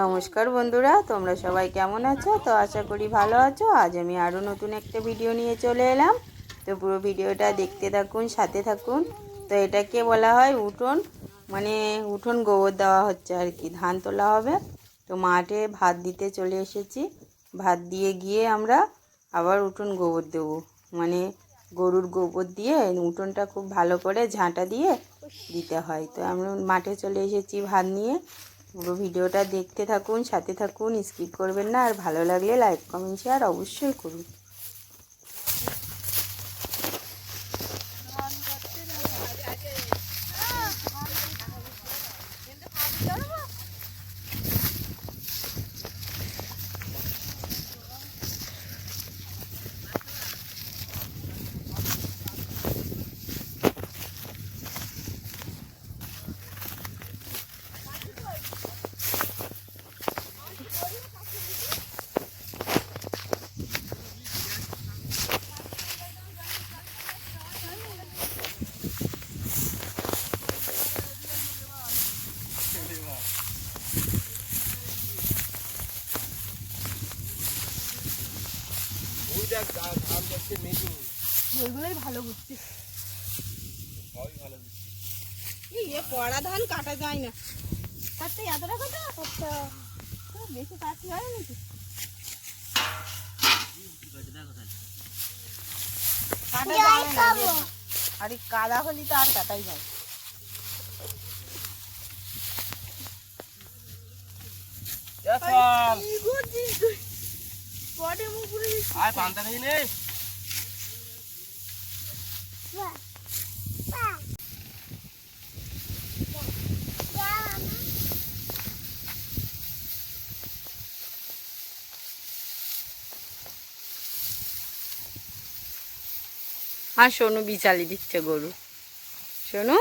নমস্কার বন্ধুরা, তোমরা সবাই কেমন আছো? তো আশা করি ভালো আছো। আজ আমি আরও নতুন একটা ভিডিও নিয়ে চলে এলাম। তো পুরো ভিডিওটা দেখতে থাকুন, সাথে থাকুন। তো এটাকে বলা হয় উঠোন, মানে উঠোন গোবর দেওয়া হচ্ছে আর কি, ধান তোলা হবে। তো মাঠে ভাত দিতে চলে এসেছি। ভাত দিয়ে গিয়ে আমরা আবার উঠোন গোবর দেবো, মানে গরুর গোবর দিয়ে উঠোনটা খুব ভালো করে ঝাঁটা দিয়ে দিতে হয়। তো আমরা মাঠে চলে এসেছি ভাত নিয়ে। পুরো ভিডিওটা দেখতে থাকুন, সাথে থাকুন, স্কিপ করবেন না। আর ভালো লাগলে লাইক কমেন্ট শেয়ার অবশ্যই করুন। ওইগুলোই ভালো বুঝছি, পড়া ধান কাটা যায় না। কাটতে এতটা কথা বেশি কাটতে হয় নাকি? কাটা যায় না, আর কাদা হলি তো আর কাটাই যায়। আর সোনু বিচালি দিচ্ছে গরু। সোনু,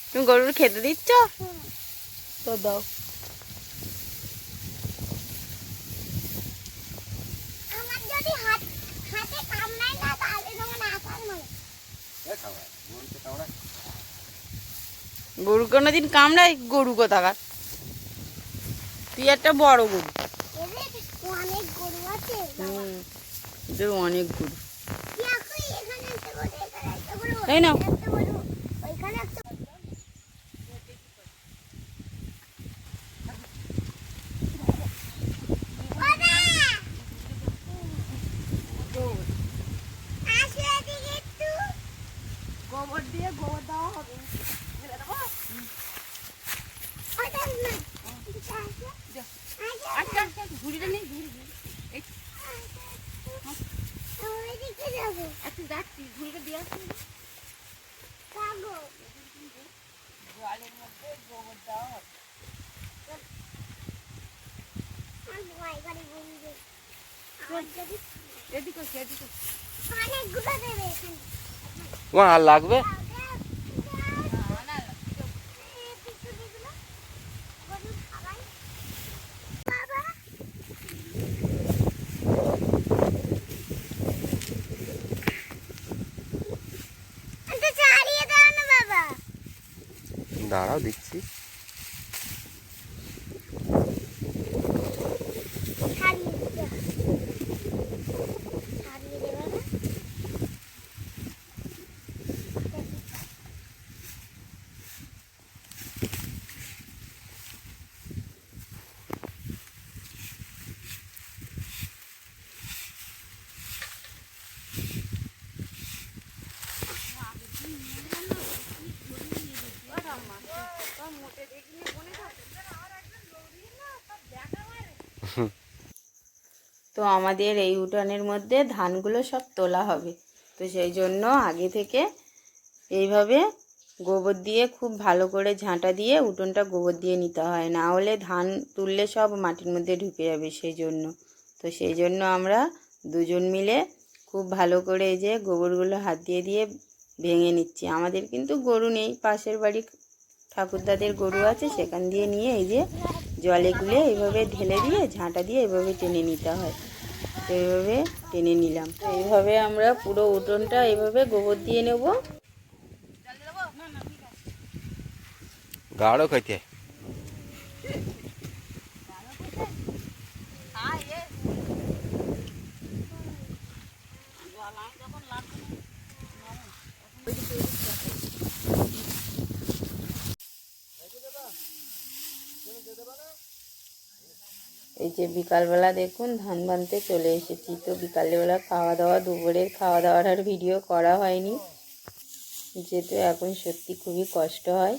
তুমি গরুর খেতে দিচ্ছ? তো দাও। গরু কোনোদিন কামড়ায়? গরু কোথাকার, তুই একটা বড় গরু। অনেক গরু আছে, অনেক গরু। এই নাও। গোবর দিয়ে গোবর দেওয়া হবে। ঝুড়িটা নেই, আচ্ছা যাচ্ছি, ঝুড়িটা দিয়ে আসছি। জলের মধ্যে গোবর দেওয়া হবে। আর লাগবে দাঁড়াও দিচ্ছি। তো আমাদের এই উঠানের মধ্যে ধানগুলো সব তোলা হবে। তো সেই জন্য আগে থেকে এইভাবে গোবর দিয়ে খুব ভালো করে ঝাঁটা দিয়ে উঠোনটা গোবর দিয়ে নিতে হয়, না হলে ধান তুললে সব মাটির মধ্যে ঢুকে যাবে। সেই জন্য আমরা দুজন মিলে খুব ভালো করে এই যে গোবরগুলো হাত দিয়ে দিয়ে ভেঙে নিচ্ছি। আমাদের কিন্তু গরু নেই, পাশের বাড়ি ঠাকুরদাদের গরু আছে, সেখান দিয়ে নিয়ে এই যে জলে গুলে এইভাবে ঢেলে দিয়ে ঝাঁটা দিয়ে এইভাবে টেনে নিতে হয়। তো এইভাবে টেনে নিলাম। তো এইভাবে আমরা পুরো উঠোনটা এইভাবে গোবর দিয়ে নেব। গাঢ় খাইতে এই যে বিকালবেলা দেখুন ধান বানতে চলে এসেছি। তো বিকালবেলা খাওয়া দাওয়া, দুপুরের খাওয়া দাওয়ার আর ভিডিও করা হয়নি, যেহেতু এখন সত্যি খুবই কষ্ট হয়।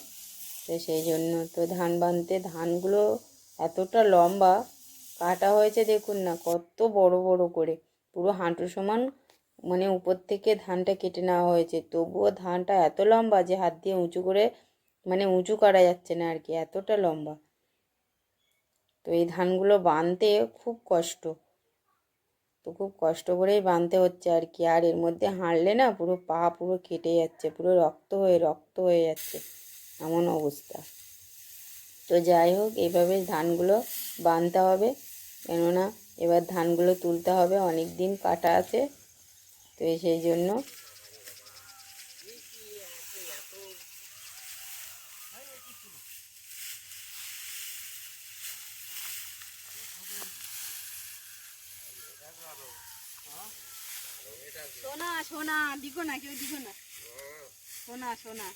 তো সেই জন্য তো ধান বানতে, ধানগুলো এতটা লম্বা কাটা হয়েছে, দেখুন না কত বড় বড় করে, পুরো হাঁটু সমান, মানে উপর থেকে ধানটা কেটে নেওয়া হয়েছে। তবুও ধানটা এত লম্বা যে হাত দিয়ে উঁচু করে, মানে উঁচু করা যাচ্ছে না আর কি, এতটা লম্বা। তো এই ধানগুলো বানতে খুব কষ্ট, তো খুব কষ্ট করেই বানতে হচ্ছে আর কি। আর এর মধ্যে হাঁটলে না পুরো পা পুরো কেটে যাচ্ছে, পুরো রক্ত হয়ে যাচ্ছে, এমন অবস্থা। তো যাই হোক, এইভাবে ধানগুলো বানতে হবে, কেননা এবার ধানগুলো তুলতে হবে, অনেক দিন কাটা আছে। তো সেই জন্য সোনা সোনা দিগো না, কেউ দিগো না, সোনা সোনা।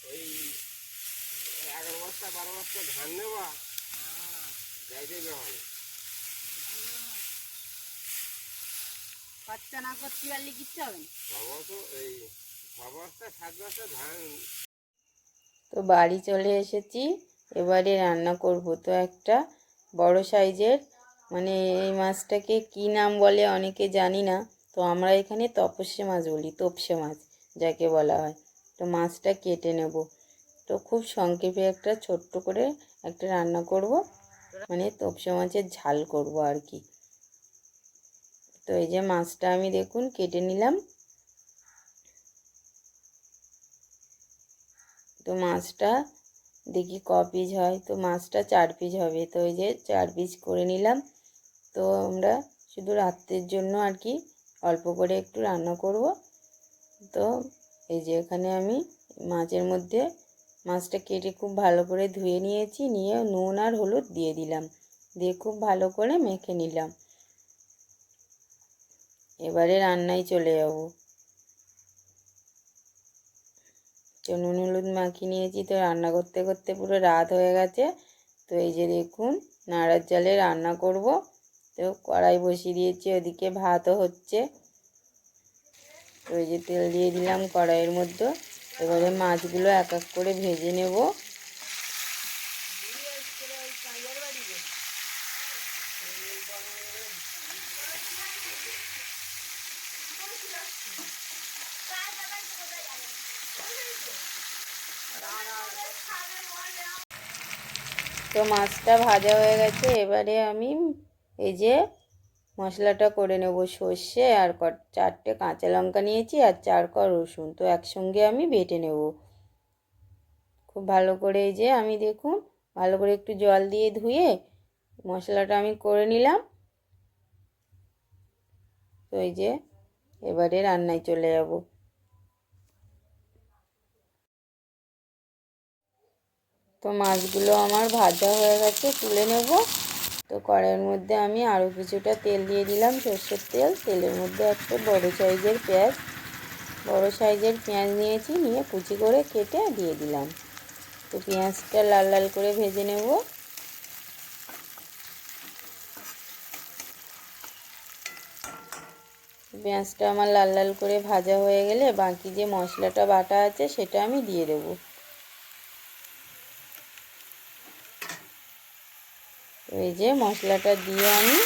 ওই 11 বস্তা 12 বস্তা ধান নেওয়া যাইতে যখন বাচ্চা না করতে পারলে কিচ্ছু হবে না। অবশ্য এই 6 বস্তা 7 বস্তা ধান। তো বাড়ি চলে এসেছি, এবারে রান্না করব। তো একটা বড় সাইজের, মানে এই মাছটাকে কি নাম বলে অনেকে জানি না, তো আমরা এখানে তপস্যে মাছ বলি, তোপসে মাছ যাকে বলা হয়। তো মাছটা কেটে নেব। তো খুব সংক্ষেপে একটা ছোট্ট করে একটা রান্না করব, মানে তোপসে মাছের ঝাল করব আর কি। তো এই যে মাছটা আমি দেখুন কেটে নিলাম। তো মাছটা দেখি ক পিস হয়, তো মাছটা 4 পিস হবে। তো এই যে 4 পিস করে নিলাম। তো আমরা শুধু রাত্রের জন্য আর কি অল্প করে একটু রান্না করব। তো এই যে এখানে আমি মাছের মধ্যে মাছটা কেটে খুব ভালো করে ধুয়ে নিয়েছি, নিয়ে নুন আর হলুদ দিয়ে দিলাম, দিয়ে খুব ভালো করে মেখে নিলাম। এবারে রান্নায় চলে যাব। তো নুন হলুদ মাখিয়ে নিয়েছি, তো রান্না করতে করতে পুরো রাত হয়ে গেছে। তো এই যে দেখুন নাড়ার জালে রান্না করব। তো কড়াই বসিয়ে দিয়েছি, ওদিকে ভাতও হচ্ছে। তো এই যে তেল দিয়ে দিলাম কড়াইয়ের মধ্যে। এবারে মাছগুলো এক এক করে ভেজে নেব। তো মাছটা ভাজা হয়ে গেছে, এবারে আমি এই যে মশলাটা করে নেব। সর্ষে আর 4টে কাঁচা লঙ্কা নিয়েছি, আর 4 ক রসুন, তো একসঙ্গে আমি বেটে নেব খুব ভালো করে। এই যে আমি দেখুন ভালো করে একটু জল দিয়ে ধুয়ে মশলাটা আমি করে নিলাম। তো এই যে এবারে রান্নায় চলে যাব। তো মাছগুলো আমার ভাজা হয়ে গেছে, তুলে নেব। তো কড়াইয়ের মধ্যে আমি আরও কিছুটা তেল দিয়ে দিলাম, সর্ষের তেল। তেলের মধ্যে একটা বড় সাইজের পেঁয়াজ নিয়েছি, নিয়ে কুচি করে কেটে দিয়ে দিলাম। তো পেঁয়াজটা লাল লাল করে ভেজে নেব। পেঁয়াজটা আমার লাল লাল করে ভাজা হয়ে গেলে বাকি যে মশলাটা বাটা আছে সেটা আমি দিয়ে দেব। তো এই যে মশলাটা দিয়ে আমি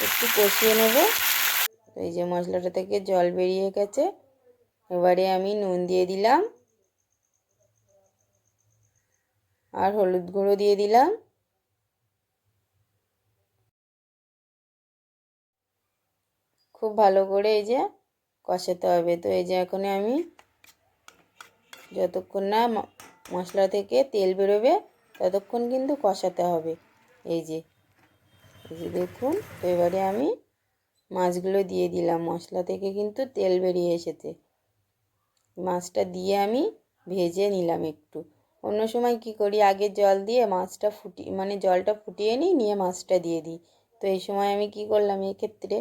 একটু কষিয়ে নেব। তো এই যে মশলাটা থেকে জল বেরিয়ে গেছে, এবারে আমি নুন দিয়ে দিলাম আর হলুদ গুঁড়ো দিয়ে দিলাম। খুব ভালো করে এই যে কষাতে হবে। তো এই যে এখন আমি যতক্ষণ না মশলা থেকে তেল বেরোবে ততক্ষণ কিন্তু কষাতে হবে। এই যে দেখুন, তো এবারে আমি মাছগুলো দিয়ে দিলাম, মশলা থেকে কিন্তু তেল বেরিয়ে এসেছে। মাছটা দিয়ে আমি ভেজে নিলাম একটু। অন্য সময় কি করি, আগে জল দিয়ে মাছটা জলটা ফুটিয়ে নিই, নিয়ে মাছটা দিয়ে দিই। তো এই সময় আমি কি করলাম, এক্ষেত্রে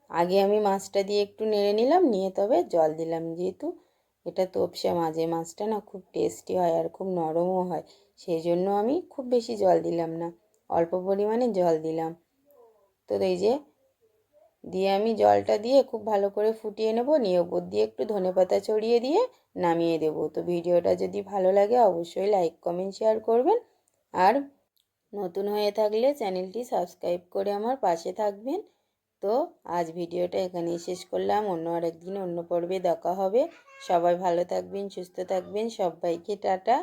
আগে আমি মাছটা দিয়ে একটু নেড়ে নিলাম, নিয়ে তবে জল দিলাম, যেহেতু এটা তোপসে মাছ, এই মাছটা না খুব টেস্টি হয় আর খুব নরমও হয়, সেই জন্য আমি খুব বেশি জল দিলাম না, অল্প পরিমাণে জল দিলাম। তো এই যে দিয়ে আমি জলটা দিয়ে খুব ভালো করে ফুটিয়ে নেব, নিয়ে ওপর দিয়ে একটু ধনেপাতা ছড়িয়ে দিয়ে নামিয়ে দেব। তো ভিডিওটা যদি ভালো লাগে অবশ্যই লাইক কমেন্ট শেয়ার করবেন, আর নতুন হয়ে থাকলে চ্যানেলটি সাবস্ক্রাইব করে আমার পাশে থাকবেন। তো আজ ভিডিওটা এখানেই শেষ করলাম, অন্য আরেকদিন অন্য পর্বে দেখা হবে। সবাই ভালো থাকবেন, সুস্থ থাকবেন, সবাইকে টাটা।